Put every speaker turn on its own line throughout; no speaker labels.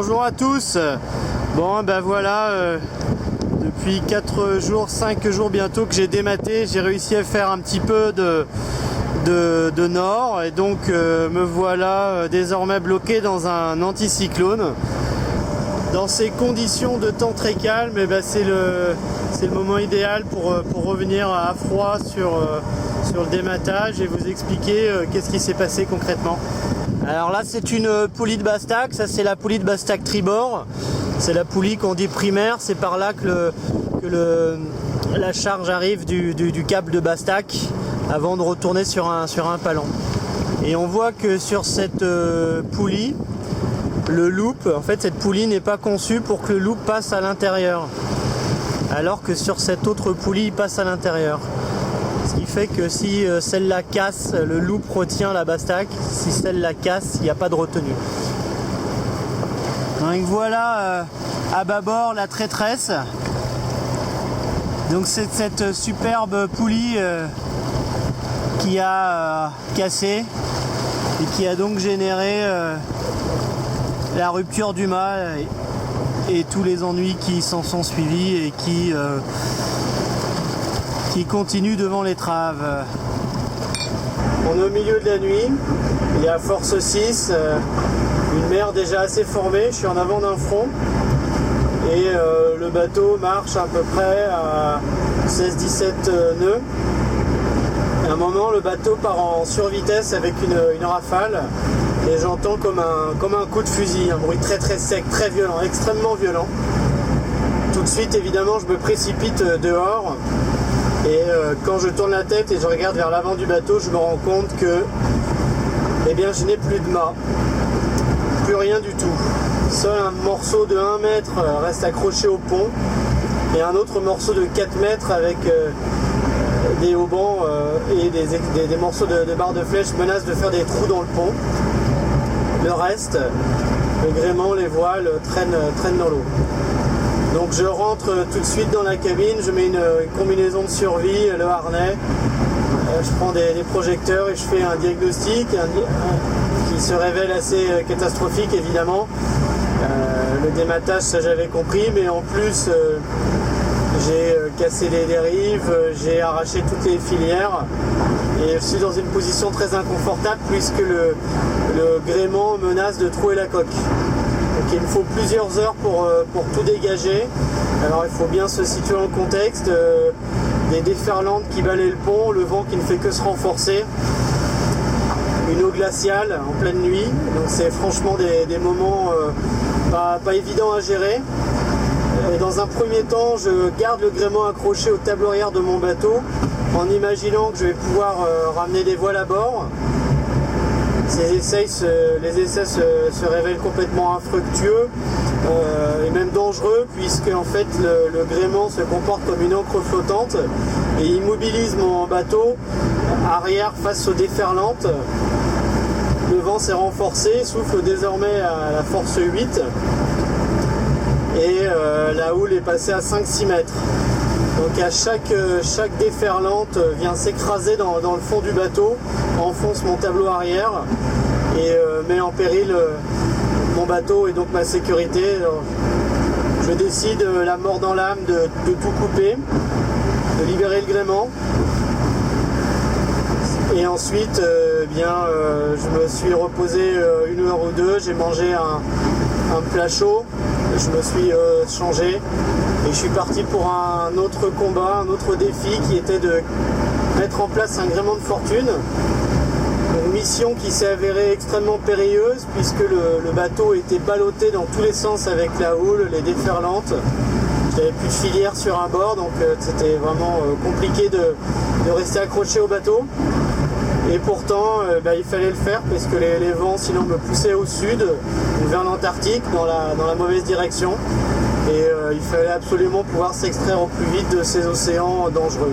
Bonjour à tous. Bon ben voilà, depuis 4 jours, 5 jours bientôt que j'ai dématé, j'ai réussi à faire un petit peu de nord et donc me voilà désormais bloqué dans un anticyclone. Dans ces conditions de temps très calmes, et ben c'est le moment idéal pour revenir à froid sur le dématage et vous expliquer qu'est-ce qui s'est passé concrètement. Alors là c'est une poulie de Bastac, ça c'est la poulie de Bastac tribord, c'est la poulie qu'on dit primaire, c'est par là que la charge arrive du câble de Bastac avant de retourner sur un palon. Et on voit que sur cette poulie, le loop, en fait cette poulie n'est pas conçue pour que le loop passe à l'intérieur, alors que sur cette autre poulie il passe à l'intérieur. Ce qui fait que si celle-là casse, le loop retient la Bastac, si celle-là casse, il n'y a pas de retenue. Donc voilà à bâbord la traîtresse. Donc c'est cette superbe poulie qui a cassé et qui a donc généré la rupture du mât et tous les ennuis qui s'en sont suivis et qui continue devant l'étrave. On est au milieu de la nuit, il y a force 6, une mer déjà assez formée, je suis en avant d'un front et le bateau marche à peu près à 16-17 nœuds. À un moment le bateau part en survitesse avec une rafale et j'entends comme un coup de fusil, un bruit très très sec, très violent, extrêmement violent. Tout de suite évidemment je me précipite dehors. Et quand je tourne la tête et je regarde vers l'avant du bateau, je me rends compte que je n'ai plus de mât, plus rien du tout. Seul un morceau de 1 mètre reste accroché au pont et un autre morceau de 4 mètres avec des haubans et des morceaux de barres de flèche menacent de faire des trous dans le pont. Le reste, le gréement, les voiles traînent dans l'eau. Donc je rentre tout de suite dans la cabine, je mets une combinaison de survie, le harnais, je prends des projecteurs et je fais un diagnostic qui se révèle assez catastrophique évidemment. Le dématage, ça j'avais compris, mais en plus j'ai cassé les dérives, j'ai arraché toutes les filières et je suis dans une position très inconfortable puisque le gréement menace de trouer la coque. Donc il me faut plusieurs heures pour tout dégager. Alors il faut bien se situer en contexte, des déferlantes qui balaient le pont, le vent qui ne fait que se renforcer, une eau glaciale en pleine nuit, donc c'est franchement des moments pas évidents à gérer. Et dans un premier temps, je garde le gréement accroché au tableau arrière de mon bateau en imaginant que je vais pouvoir ramener des voiles à bord. Les essais se révèlent complètement infructueux et même dangereux puisque en fait le gréement se comporte comme une ancre flottante et immobilise mon bateau arrière face aux déferlantes. Le vent s'est renforcé, souffle désormais à la force 8 et la houle est passée à 5-6 mètres. Donc à chaque déferlante vient s'écraser dans le fond du bateau, enfonce mon tableau arrière et met en péril mon bateau et donc ma sécurité. Alors, je décide, la mort dans l'âme, de tout couper, de libérer le gréement. Et ensuite, je me suis reposé 1 heure ou 2, j'ai mangé un plat chaud, je me suis changé. Et je suis parti pour un autre combat, un autre défi qui était de mettre en place un gréement de fortune. Une mission qui s'est avérée extrêmement périlleuse puisque le bateau était ballotté dans tous les sens avec la houle, les déferlantes. J'avais plus de filière sur un bord donc c'était vraiment compliqué de rester accroché au bateau. Et pourtant il fallait le faire parce que les vents sinon me poussaient au sud, vers l'Antarctique dans la mauvaise direction. Et il fallait absolument pouvoir s'extraire au plus vite de ces océans dangereux.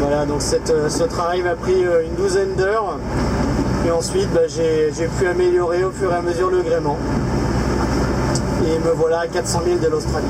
Voilà, donc ce travail m'a pris une douzaine d'heures. Et ensuite, j'ai pu améliorer au fur et à mesure le gréement. Et me voilà à 400 000 de l'Australie.